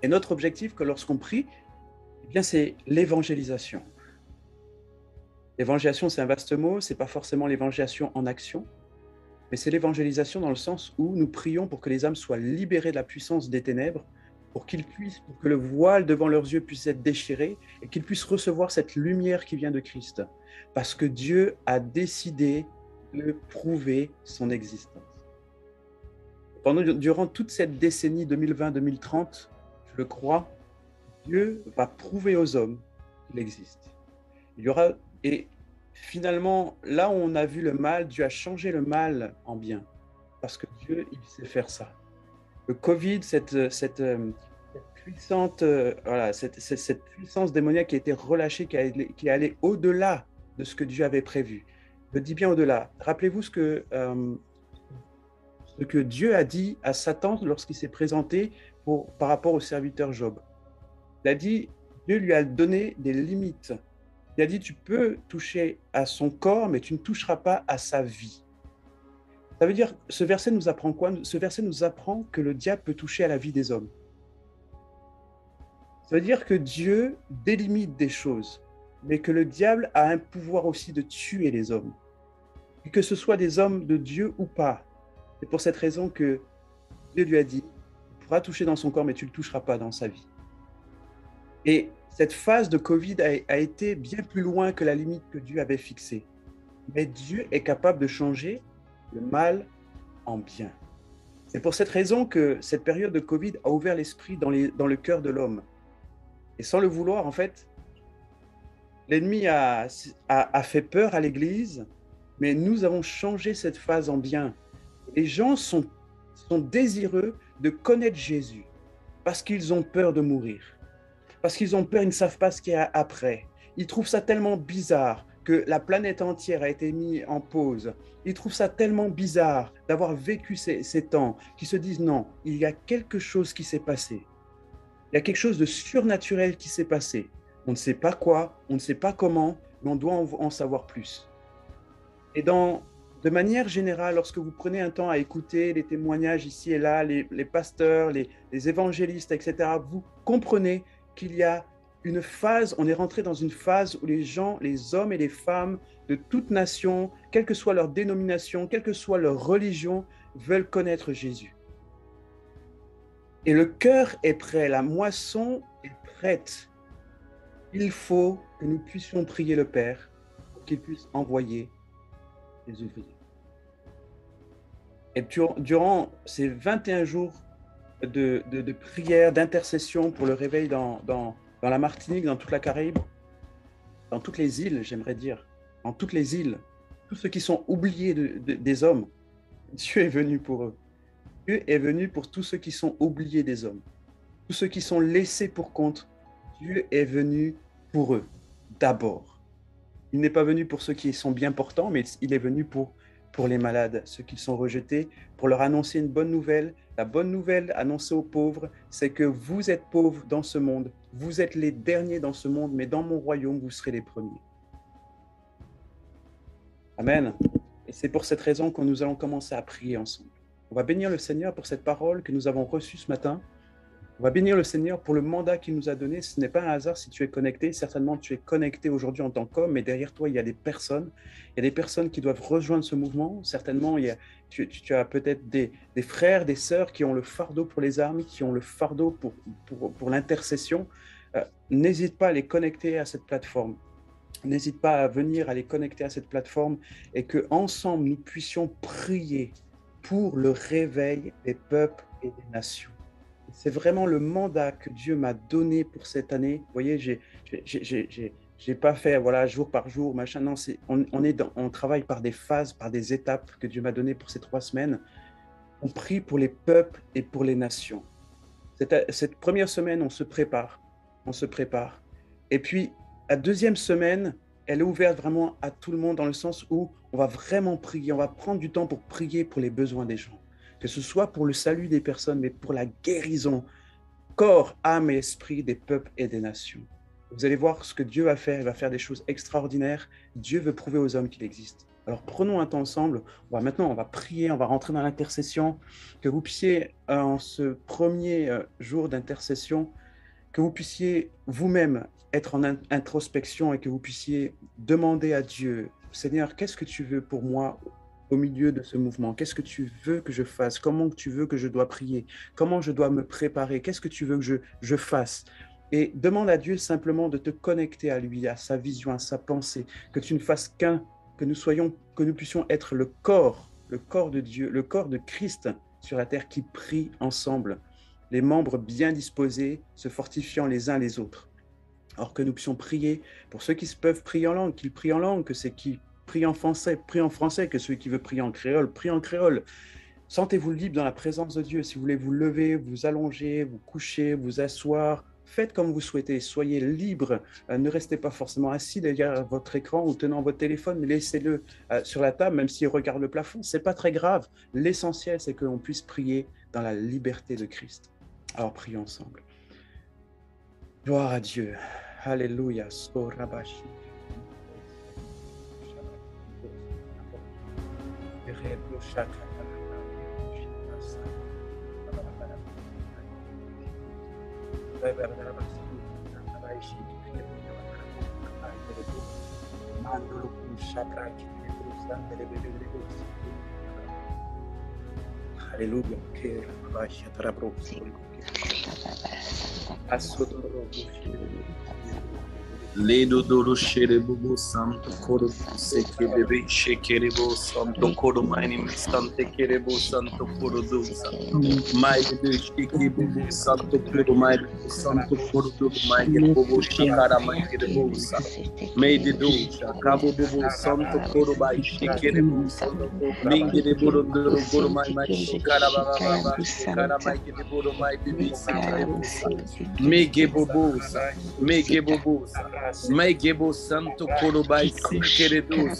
Et notre objectif, que lorsqu'on prie, eh bien, c'est l'évangélisation. L'évangélisation, c'est un vaste mot, ce n'est pas forcément l'évangélisation en action, mais c'est l'évangélisation dans le sens où nous prions pour que les âmes soient libérées de la puissance des ténèbres, pour que le voile devant leurs yeux puisse être déchiré et qu'ils puissent recevoir cette lumière qui vient de Christ. Parce que Dieu a décidé de prouver son existence. Durant toute cette décennie 2020-2030, je le crois, Dieu va prouver aux hommes qu'il existe. Et finalement, là où on a vu le mal, Dieu a changé le mal en bien, parce que Dieu, il sait faire ça. Le Covid, cette puissante, cette puissance démoniaque qui a été relâchée, qui est allée au-delà de ce que Dieu avait prévu. Je dis bien au-delà. Rappelez-vous ce ce que Dieu a dit à Satan lorsqu'il s'est présenté par rapport au serviteur Job. Il a dit, Dieu lui a donné des limites. Il a dit, tu peux toucher à son corps, mais tu ne toucheras pas à sa vie. Ça veut dire, ce verset nous apprend quoi? Ce verset nous apprend que le diable peut toucher à la vie des hommes. Ça veut dire que Dieu délimite des choses, mais que le diable a un pouvoir aussi de tuer les hommes. Et que ce soit des hommes de Dieu ou pas. C'est pour cette raison que Dieu lui a dit, tu pourras toucher dans son corps, mais tu ne le toucheras pas dans sa vie. Et cette phase de Covid a été bien plus loin que la limite que Dieu avait fixée. Mais Dieu est capable de changer le mal en bien. C'est pour cette raison que cette période de Covid a ouvert l'esprit dans le cœur de l'homme. Et sans le vouloir, en fait, l'ennemi a fait peur à l'Église, mais nous avons changé cette phase en bien. Les gens sont désireux de connaître Jésus parce qu'ils ont peur de mourir. Parce qu'ils ont peur, ils ne savent pas ce qu'il y a après. Ils trouvent ça tellement bizarre que la planète entière a été mise en pause. Ils trouvent ça tellement bizarre d'avoir vécu ces temps qu'ils se disent non, il y a quelque chose qui s'est passé. Il y a quelque chose de surnaturel qui s'est passé. On ne sait pas quoi, on ne sait pas comment, mais on doit en savoir plus. Et de manière générale, lorsque vous prenez un temps à écouter les témoignages ici et là, les pasteurs, les évangélistes, etc., vous comprenez qu'il y a une phase, on est rentré dans une phase où les gens, les hommes et les femmes de toute nation, quelle que soit leur dénomination, quelle que soit leur religion, veulent connaître Jésus. Et le cœur est prêt, la moisson est prête. Il faut que nous puissions prier le Père pour qu'il puisse envoyer les ouvriers. Et durant ces 21 jours de prière, d'intercession pour le réveil dans la Martinique, dans toute la Caraïbe, dans toutes les îles, j'aimerais dire, dans toutes les îles, tous ceux qui sont oubliés des hommes, Dieu est venu pour eux. Dieu est venu pour tous ceux qui sont oubliés des hommes, tous ceux qui sont laissés pour compte. Dieu est venu pour eux, d'abord. Il n'est pas venu pour ceux qui sont bien portants, mais il est venu pour les malades, ceux qui sont rejetés, pour leur annoncer une bonne nouvelle. La bonne nouvelle annoncée aux pauvres, c'est que vous êtes pauvres dans ce monde, vous êtes les derniers dans ce monde, mais dans mon royaume, vous serez les premiers. Amen. Et c'est pour cette raison que nous allons commencer à prier ensemble. On va bénir le Seigneur pour cette parole que nous avons reçue ce matin. On va bénir le Seigneur pour le mandat qu'il nous a donné. Ce n'est pas un hasard si tu es connecté. Certainement, tu es connecté aujourd'hui en tant qu'homme, mais derrière toi, il y a des personnes. Il y a des personnes qui doivent rejoindre ce mouvement. Certainement, tu as peut-être des frères, des sœurs qui ont le fardeau pour les armes, qui ont le fardeau pour l'intercession. N'hésite pas à les connecter à cette plateforme. N'hésite pas à venir, à les connecter à cette plateforme et qu'ensemble, nous puissions prier pour le réveil des peuples et des nations. C'est vraiment le mandat que Dieu m'a donné pour cette année. Vous voyez, j'ai pas fait voilà jour par jour, machin. Non, on travaille par des phases, par des étapes que Dieu m'a données pour ces 3 semaines. On prie pour les peuples et pour les nations. Cette première semaine, on se prépare. Et puis, la deuxième semaine, elle est ouverte vraiment à tout le monde dans le sens où on va vraiment prier. On va prendre du temps pour prier pour les besoins des gens. Que ce soit pour le salut des personnes, mais pour la guérison, corps, âme et esprit des peuples et des nations. Vous allez voir ce que Dieu va faire. Il va faire des choses extraordinaires. Dieu veut prouver aux hommes qu'il existe. Alors prenons un temps ensemble. Maintenant, on va prier, on va rentrer dans l'intercession. Que vous puissiez, en ce premier jour d'intercession, que vous puissiez vous-même être en introspection et que vous puissiez demander à Dieu, Seigneur, qu'est-ce que tu veux pour moi au milieu de ce mouvement? Qu'est-ce que tu veux que je fasse? Comment tu veux que je dois prier? Comment je dois me préparer? Qu'est-ce que tu veux que je fasse? Et demande à Dieu simplement de te connecter à lui, à sa vision, à sa pensée, que tu ne fasses qu'un, que nous puissions être le corps de Dieu, le corps de Christ sur la terre qui prie ensemble, les membres bien disposés, se fortifiant les uns les autres. Alors que nous puissions prier pour ceux qui peuvent prier en langue, qu'ils prient en langue, que c'est qui prie en français, que celui qui veut prier en créole, prie en créole. Sentez-vous libre dans la présence de Dieu. Si vous voulez vous lever, vous allonger, vous coucher, vous asseoir, faites comme vous souhaitez, soyez libre, ne restez pas forcément assis derrière votre écran ou tenant votre téléphone, mais laissez-le sur la table, même s'il regarde le plafond, c'est pas très grave. L'essentiel, c'est que l'on puisse prier dans la liberté de Christ. Alors prions ensemble. Gloire à Dieu. Alléluia. Alléluia. Ledo doro sherebo santo koro sekerebe shekerebo santo koro mani sante kerebo santo koro dosa mai de shekerebo santo koro mai santo koro do mai kerebo shikara mai kerebo sa mai de dosa kabo bobo santo koro mai shekerebo mingi de boro doro koro mai shikara baba shikara mai kerebo mai bibi sekerebo mege bobo sa mege bobo sa Maigebo Santo Korobai Sikeredus,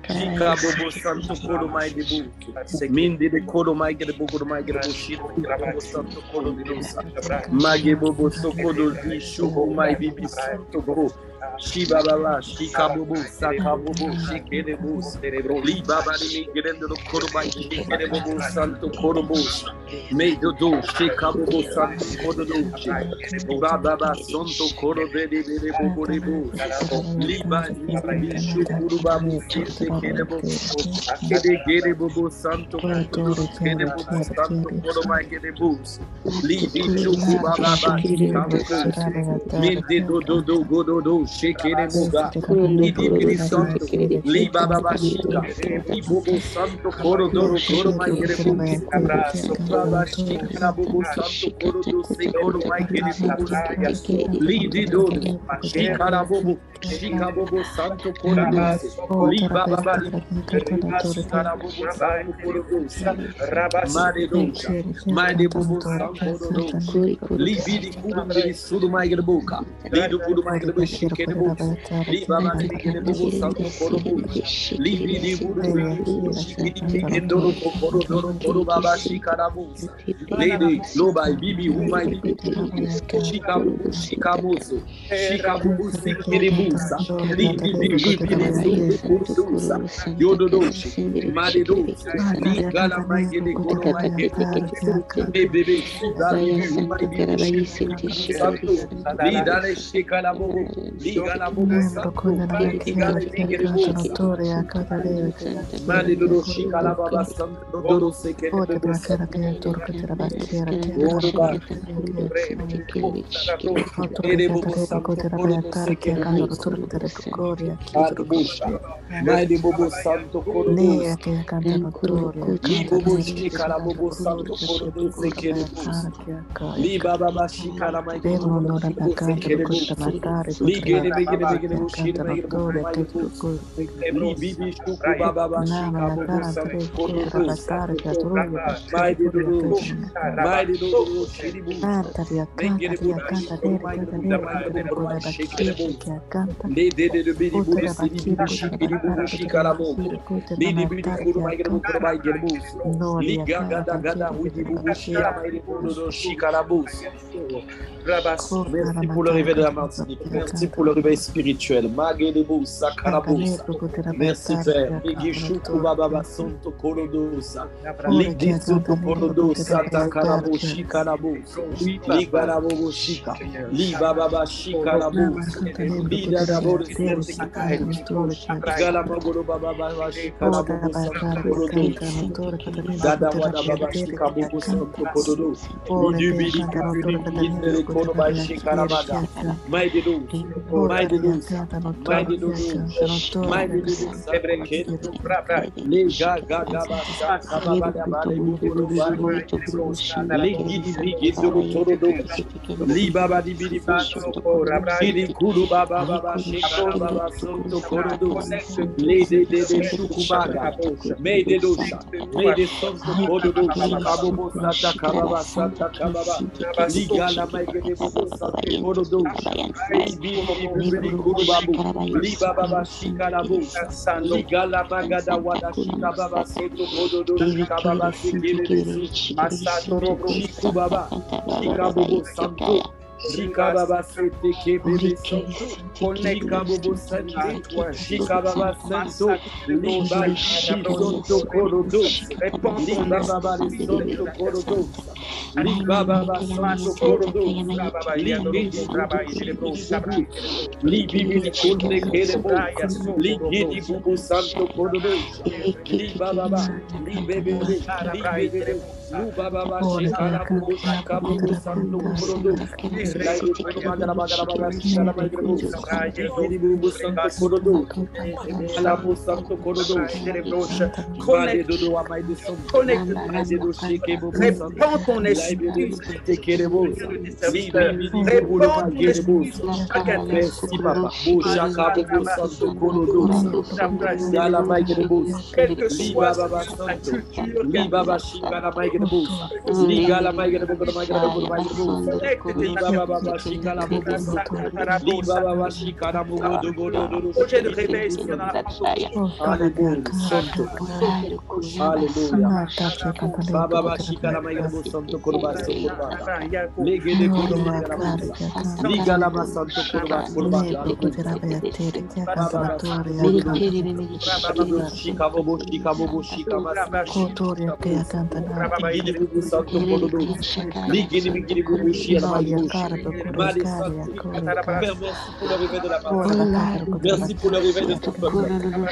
Chikabobo Santo Koromai de Buki, Mindi de Koromai de Bogoromai de Bushiro, Santo Korodusa, Magebobo Sokodo, Shubo Mai Bibi Santo Go, Shiba Baba, Shikabobo, Sakabobo, Shikerebu, Cerebro, Libaba de Migrando Korobai, Shikerebo Santo Korobos, Meidodo, Shikabobo Santo Koroduce, Baba Santo Koro de Bogore. Liba Liba Shukurubamu Kerebo Kerebo Santo Kerebo Santo Koromai Kerebus Libi Shukubaba Mende do Godo Shekerebuga Libi Santo Liba Baba Shika Libo Santo Korodoro Koromai Kerebus Abraço Baba Shika Bobo Santo Korodo Koromai Kerebus Libi do Shikarabobo, Shikabobo Santo Korodos, Liba Baba, Shikarabobo Santo Korodos, Maredosa, Madebobo Santo Korodos, Libidi Kudu Sudu Maigerboka, Lido Kudu Maigerbo Shikerebo, Liba Maigerbo Santo Korodos, Libidi Kudu Shikendoro Korodoro Korobaba Shikarabos, Lady Loba Bibi Umai Shikabobo Shikamoso, Shikabobo Sikiribusa, Libibusa, Yododoshi, Madedosa, Ligala Maigede Goro Maigede, Bebe, Lidale Shikalabo, Ligala Bobo Santo, Ligala Madedo Shikalaba Santo, Dodo Sekere, Mai de Bobo Santo Corodos, Libobo Shikara Bobo Santo Corodos, Liba Baba Shikara Mai Ligere Begere Bushira Libi Shuku Baba Shika Bobo Santo Corodos, Mai de Dodo, Mai de Dodo, Shiribu, Mengere Buda, Mai de Bidi Shikaramo, Lidi Bidi Kurmai Gerbus, Liga Gada, Widibushia, Shikarabus. Merci pour le réveil de la Martinique. Merci pour le réveil spirituel. Magedebus, Sakarabus. Merci Père. Ligishu Kubaba Santo Korodos. Ligisuto Korodos, Santa Karabo, Shikarabus. Ligarabo Shika. Libaba Shikarabus. Lida Dabor Galamagoro Baba Shikarabo Santo Korodos. Dada Wada Baba Shikabo Santo Korodos. Lidubili Korobai Shikarabada. My dedos, my dedos, my dedos, my dedos, Lega Gaba Sakabada Bale Baba Ligala magada wada shika baba soto kododo shika baba sekele masato robo shiku baba shika bobo santo shika baba sete kebebe santo shika bobo santo shika baba santo liba santo kododo liba baba santo kododo liba baba santo kododo libi kunde kerebo ligidi bubu santo kododo liba baba libebe libebe lu baba baba shikara bubu shika bubu santo kododo magara magara magara shikara magrebu ligidi bubu santo kododo la bubu santo kododo connect dodo amai de son connect de do shike bubu santo répand ton esprit te kerebo répand ton esprit merci papa boshaka bubu santo kododo la magrebu quelle que soit la culture liba shikara magrebu liga la magrebu projet de réveil sur la Alléluia. Baba shikara magrebu santo kurba legede liga la santo kurba Merci pour le réveil de ton peuple.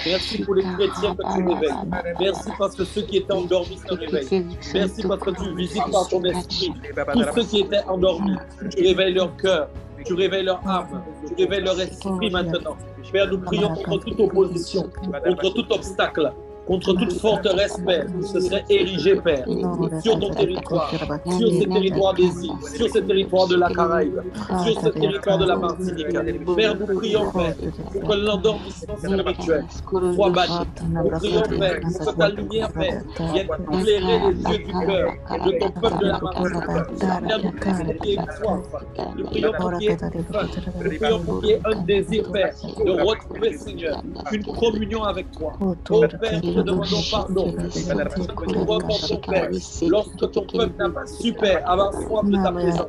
Merci pour les chrétiens que tu réveilles. Merci parce que ceux qui étaient endormis se réveillent. Merci parce que tu visites par ton esprit tous ceux qui étaient endormis. Tu réveilles leur cœur. Tu réveilles leur âme, tu réveilles leur esprit maintenant. Père, nous prions contre toute opposition, contre tout obstacle, contre toute forteresse, Père, qui se serait érigée, Père, sur ton territoire, sur ces territoires des îles, sur ces territoires de la Caraïbe, sur ce territoire de la Martinique. Père, nous prions, Père, pour que l'endormissement spirituel soit banni. Nous prions, Père, pour que ta lumière, Père, vienne éclairer les yeux du cœur de ton peuple de la Martinique. Père, nous prions pour qu'il y ait une soif. Nous prions pour qu'il y ait une faim. Nous prions pour qu'il y ait un désir, Père, de retrouver, Seigneur, une communion avec toi. Ô Père, nous te demandons pardon. Nous repentons, Père, lorsque ton peuple n'a pas su, Père, avoir soif de ta présence.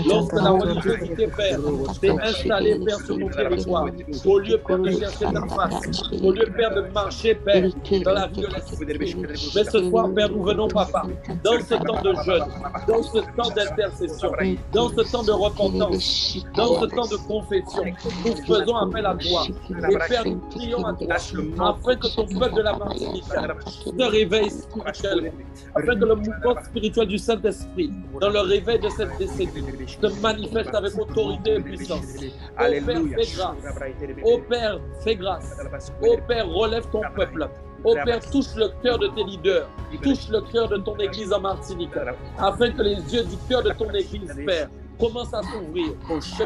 Lorsque la religiosité, Père, s'est installée, Père, sur ton territoire. Au lieu, Père, de chercher ta face. Au lieu, Père, de marcher, Père, dans la vie de l'esprit. Mais ce soir, Père, nous venons, Papa, dans ce temps de jeûne, dans ce temps d'intercession, dans ce temps de repentance, dans ce temps de confession, nous faisons appel à toi. Et Père, nous prions à toi, afin que ton peuple de la Martinique se réveille spirituellement, afin que le mouvement spirituel du Saint-Esprit, dans le réveil de cette décennie, se manifeste avec autorité et puissance. Ô Père, fais grâce. Ô Père, fais grâce. Ô Père, relève ton peuple. Ô Père, touche le cœur de tes leaders, touche le cœur de ton Église en Martinique, afin que les yeux du cœur de ton Église, Père, commence à s'ouvrir.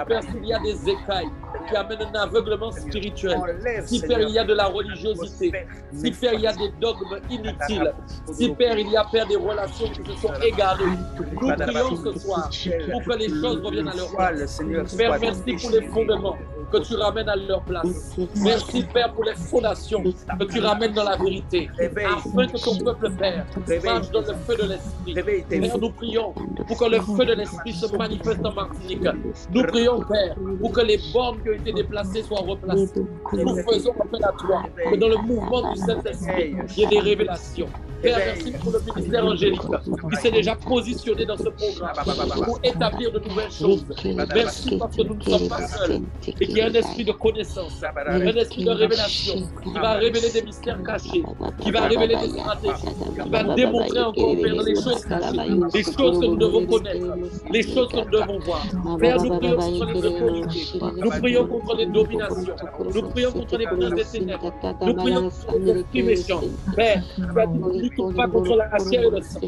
Père, s'il y a des écailles qui amènent un aveuglement spirituel, si Père, il y a de la religiosité, si Père, il y a des dogmes inutiles, si Père, il y a Père, des relations qui se sont égarées, nous prions ce soir pour que les choses reviennent à leur place. Père, merci pour les fondements que tu ramènes à leur place. Merci Père pour les fondations que tu ramènes dans la vérité, afin que ton peuple, Père, marche dans le feu de l'Esprit. Père, nous prions pour que le feu de l'Esprit se manifeste en Martinique. Nous prions, Père, pour que les bornes qui ont été déplacées soient replacées. Nous faisons appel à toi, que dans le mouvement du Saint-Esprit, il y ait des révélations. Père, merci pour le ministère angélique qui s'est déjà positionné dans ce programme pour établir de nouvelles choses. Merci parce que nous ne sommes pas seuls et qu'il y a un esprit de connaissance, un esprit de révélation qui va révéler des mystères cachés, qui va révéler des stratégies, qui va démontrer encore, Père, les choses cachées, les choses que nous devons connaître, les choses que nous devons voir. Père, nous prions contre les autorités, nous prions contre les dominations, nous prions contre les princes des ténèbres, nous prions contre les esprits méchants. Père, tu as dit tout pas contre la chair et le sang, et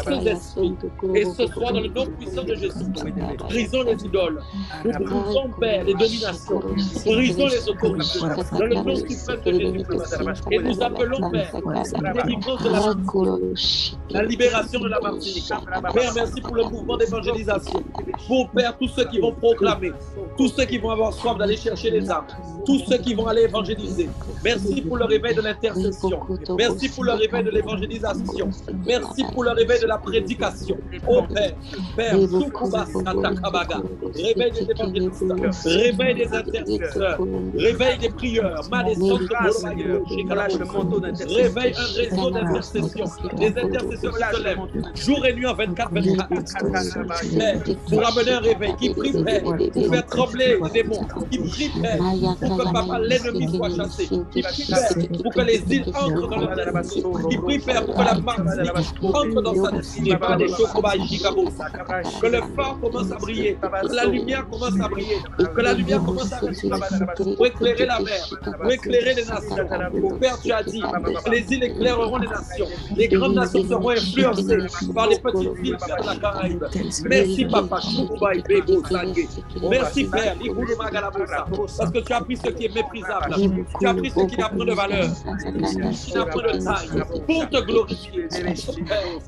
ces esprits. Et ce soir, dans le nom puissant de Jésus, brisons les idoles, nous brisons, Père, les dominations, brisons les autorités, dans le nom suprême de Jésus-Christ. Et nous appelons, Père, la délivrance de la Martinique, la libération de la Martinique. Père, merci pour le mouvement d'évangélisation. Pour, Père, tous ceux qui vont proclamer, tous ceux qui vont avoir soif d'aller chercher les âmes, tous ceux qui vont aller évangéliser. Merci pour le réveil de l'intercession. Merci pour le réveil de l'évangélisation. Merci pour le réveil de la prédication. Oh Père, Père, réveil des évangélistes, réveil des intercesseurs, réveil des prieurs, réveil un réseau d'intercession. Les intercesseurs qui se lèvent jour et nuit en 24-24. Père, pour amener un réveil qui prie, Père, pour faire trembler les démons, qui prie, Père, pour que Papa, l'ennemi soit chassé, qui prie, Père, pour que les îles entrent dans leur destinée, qui prie, Père, pour que la Martinique entre dans sa destinée, que le phare commence à briller, que la lumière commence à briller, que la lumière commence à briller, pour éclairer la mer, pour éclairer les nations. Mon Père, tu as dit, les îles éclaireront les nations, les grandes nations seront influencées par les petites îles de la Caraïbe. Merci, Papa. Merci, Père, parce que tu as pris ce qui est méprisable, tu as pris ce qui n'a pas de valeur, qui n'a pas de taille, pour te glorifier.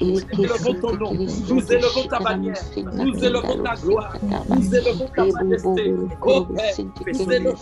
Nous élevons ton nom, nous élevons ta bannière, nous élevons ta gloire, nous élevons ta majesté. Oh Père, nous élevons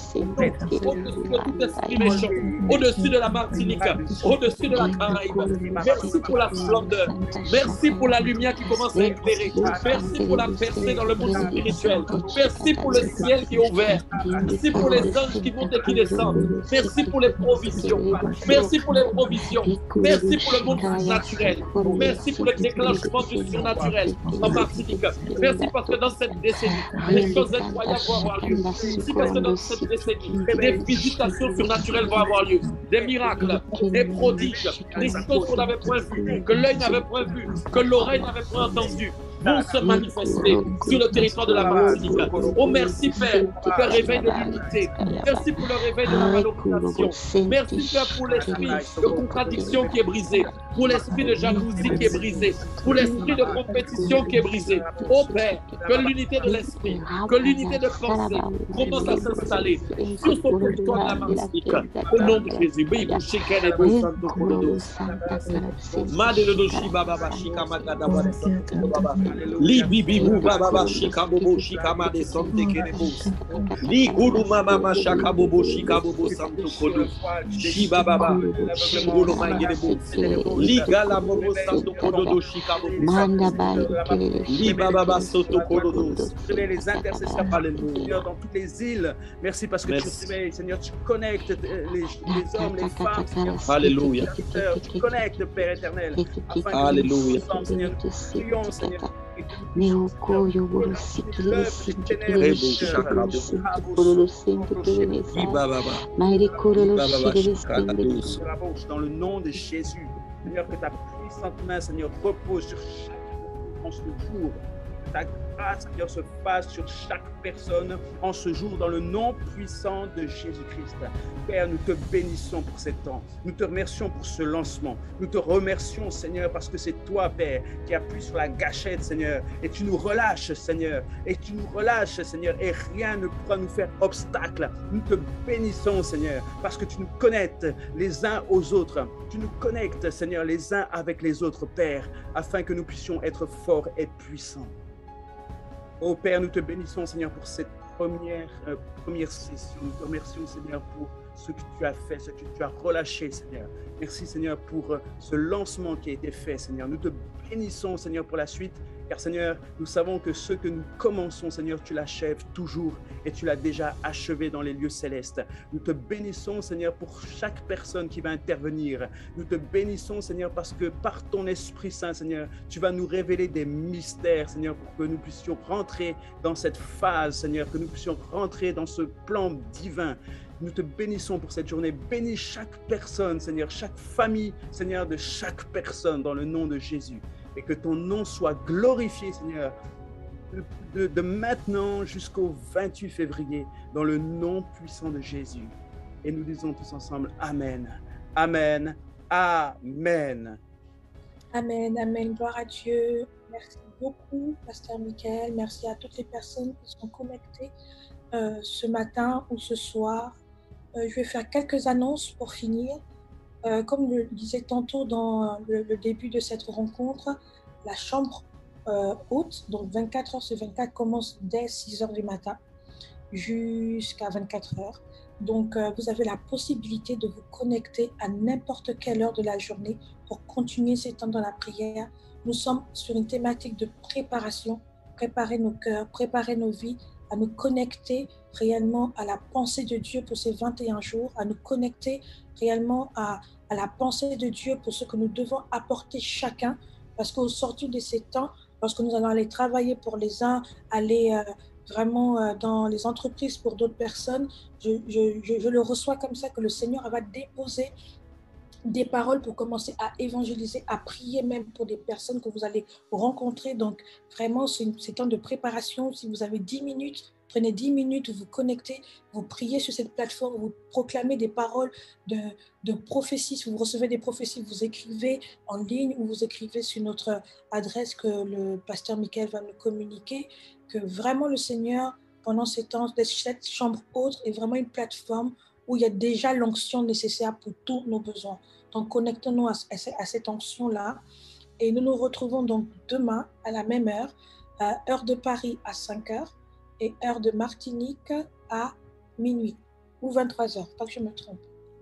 au-dessus de tout esprit méchant, au-dessus de la Martinique, au-dessus de la Caraïbe. Merci pour la splendeur, merci pour la lumière qui commence à éclairer, merci pour la percée dans le monde spirituel, merci pour le ciel qui est ouvert, merci pour les anges qui montent et qui descendent, merci pour les provisions, merci pour les provisions, merci pour le monde naturel, merci pour le déclenchement du surnaturel en Martinique, merci parce que dans cette décennie, les choses incroyables vont avoir lieu, merci parce que dans cette décennie, des visitations surnaturelles vont avoir lieu, des miracles, des prodiges, des choses qu'on n'avait point vues, que l'œil n'avait point vu, que l'oreille n'avait point entendu, vont se manifester sur le territoire de la Martinique. Oh merci Père pour le réveil de l'unité. Merci pour le réveil de la valorisation. Merci Père pour l'esprit de contradiction qui est brisé, pour l'esprit de jalousie qui est brisé, pour l'esprit de compétition qui est brisé. Oh Père, que l'unité de l'esprit, que l'unité de pensée commence à s'installer sur son territoire de la Martinique. Au nom de Jésus. Li bibibu baba shika bobo shika ma de sante kenebos. Li kudu mama shaka bobo shika bobo santo kodo. Shi baba shingolo mangenebos. Li gala bobo santo kodo do shika bobo santo. Li baba soto kodo dos. Les intercesseurs, alléluia, dans toutes les îles. Merci parce que tu réveilles, Seigneur, tu connectes les hommes, les femmes, Seigneur. Alléluia. Tu connectes, Père éternel. Alléluia. Seigneur, nous prions, Seigneur. Dans le nom de Jésus, Seigneur, que ta puissante main, Seigneur, repose sur chaque en ce jour. Ta grâce, Seigneur, se fasse sur chaque personne en ce jour dans le nom puissant de Jésus-Christ. Père, nous te bénissons pour ces temps. Nous te remercions pour ce lancement. Nous te remercions, Seigneur, parce que c'est toi, Père, qui appuies sur la gâchette, Seigneur, et tu nous relâches, Seigneur, et tu nous relâches, Seigneur, et rien ne pourra nous faire obstacle. Nous te bénissons, Seigneur, parce que tu nous connectes les uns aux autres. Tu nous connectes, Seigneur, les uns avec les autres, Père, afin que nous puissions être forts et puissants. Oh Père, nous te bénissons, Seigneur, pour cette première session. Nous te remercions, Seigneur, pour ce que tu as fait, ce que tu as relâché, Seigneur. Merci, Seigneur, pour ce lancement qui a été fait, Seigneur. Nous te bénissons, Seigneur, pour la suite. Car Seigneur, nous savons que ce que nous commençons, Seigneur, tu l'achèves toujours et tu l'as déjà achevé dans les lieux célestes. Nous te bénissons, Seigneur, pour chaque personne qui va intervenir. Nous te bénissons, Seigneur, parce que par ton Esprit Saint, Seigneur, tu vas nous révéler des mystères, Seigneur, pour que nous puissions rentrer dans cette phase, Seigneur, que nous puissions rentrer dans ce plan divin. Nous te bénissons pour cette journée. Bénis chaque personne, Seigneur, chaque famille, Seigneur, de chaque personne dans le nom de Jésus. Et que ton nom soit glorifié, Seigneur, de maintenant jusqu'au 28 février, dans le nom puissant de Jésus. Et nous disons tous ensemble, Amen, Amen, Amen. Amen, amen. Gloire à Dieu. Merci beaucoup, Pasteur Michael. Merci à toutes les personnes qui sont connectées ce matin ou ce soir. Je vais faire quelques annonces pour finir. Comme je le disais tantôt dans le début de cette rencontre, la chambre haute, donc 24 heures sur 24, commence dès 6 heures du matin jusqu'à 24 heures. Donc, vous avez la possibilité de vous connecter à n'importe quelle heure de la journée pour continuer ces temps dans la prière. Nous sommes sur une thématique de préparation, préparer nos cœurs, préparer nos vies, à nous connecter réellement à la pensée de Dieu pour ces 21 jours, à nous connecter réellement à la pensée de Dieu pour ce que nous devons apporter chacun, parce qu'au sortir de ces temps, lorsque nous allons aller travailler pour les uns, aller vraiment dans les entreprises pour d'autres personnes, je le reçois comme ça, que le Seigneur va déposer des paroles pour commencer à évangéliser, à prier même pour des personnes que vous allez rencontrer. Donc vraiment, c'est temps de préparation. Si vous avez 10 minutes, prenez 10 minutes, vous vous connectez, vous priez sur cette plateforme, vous proclamez des paroles de prophétie. Si vous recevez des prophéties, vous écrivez en ligne ou vous écrivez sur notre adresse que le pasteur Michael va nous communiquer, que vraiment le Seigneur, pendant ces temps, cette chambre haute est vraiment une plateforme où il y a déjà l'onction nécessaire pour tous nos besoins. Donc, connectons-nous à cette onction-là. Et nous nous retrouvons donc demain à la même heure, heure de Paris à 5 heures et heure de Martinique à minuit ou 23 heures, pas que je me trompe.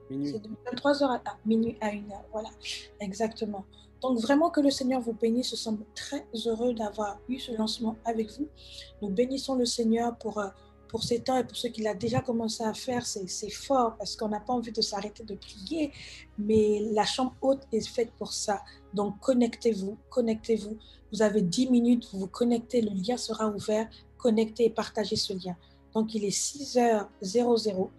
Minuit. C'est de 23 heures à minuit à 1 heure, voilà, exactement. Donc vraiment que le Seigneur vous bénisse. Je suis très heureux d'avoir eu ce lancement avec vous. Nous bénissons le Seigneur pour ces temps et pour ce qu'il a déjà commencé à faire. C'est fort parce qu'on n'a pas envie de s'arrêter de prier, mais la chambre haute est faite pour ça. Donc connectez-vous. Vous avez 10 minutes, vous vous connectez, le lien sera ouvert. Connectez et partagez ce lien. Donc il est 6h00.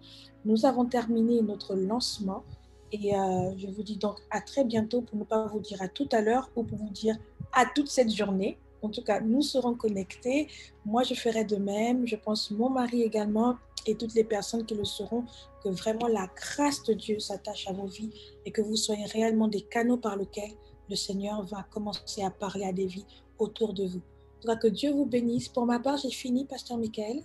Nous avons terminé notre lancement et je vous dis donc à très bientôt, pour ne pas vous dire à tout à l'heure ou pour vous dire à toute cette journée. En tout cas, nous serons connectés. Moi, je ferai de même. Je pense mon mari également et toutes les personnes qui le seront, que vraiment la grâce de Dieu s'attache à vos vies et que vous soyez réellement des canaux par lesquels le Seigneur va commencer à parler à des vies autour de vous. En tout cas, que Dieu vous bénisse. Pour ma part, j'ai fini, Pasteur Michael.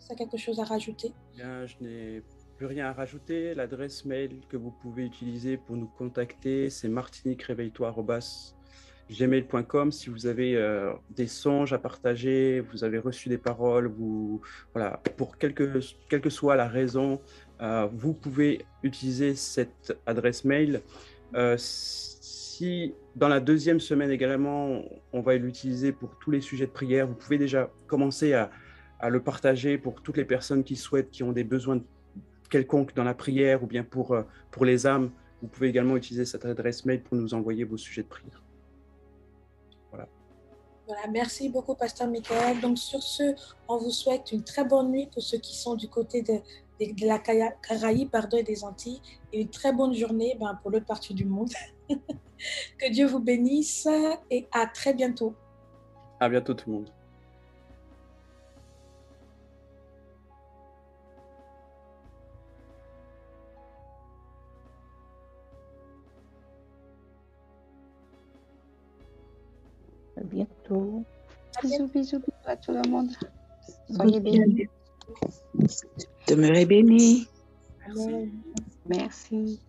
Tu as quelque chose à rajouter? Bien, je n'ai plus rien à rajouter. L'adresse mail que vous pouvez utiliser pour nous contacter, c'est martiniquereveille-toi@gmail.com. Si vous avez des songes à partager, vous avez reçu des paroles, voilà, pour quelle que soit la raison, vous pouvez utiliser cette adresse mail. Si dans la deuxième semaine également, on va l'utiliser pour tous les sujets de prière, vous pouvez déjà commencer à le partager pour toutes les personnes qui souhaitent, qui ont des besoins quelconques dans la prière ou bien pour les âmes. Vous pouvez également utiliser cette adresse mail pour nous envoyer vos sujets de prière. Voilà. Voilà, merci beaucoup, Pasteur Michael. Donc, sur ce, on vous souhaite une très bonne nuit pour ceux qui sont du côté de la Caraïbe, et des Antilles, et une très bonne journée pour l'autre partie du monde. Que Dieu vous bénisse et à très bientôt. À bientôt tout le monde. À bientôt. Bisous à tout le monde. Soyez bénis. Demeurez bénis. Amen. Merci.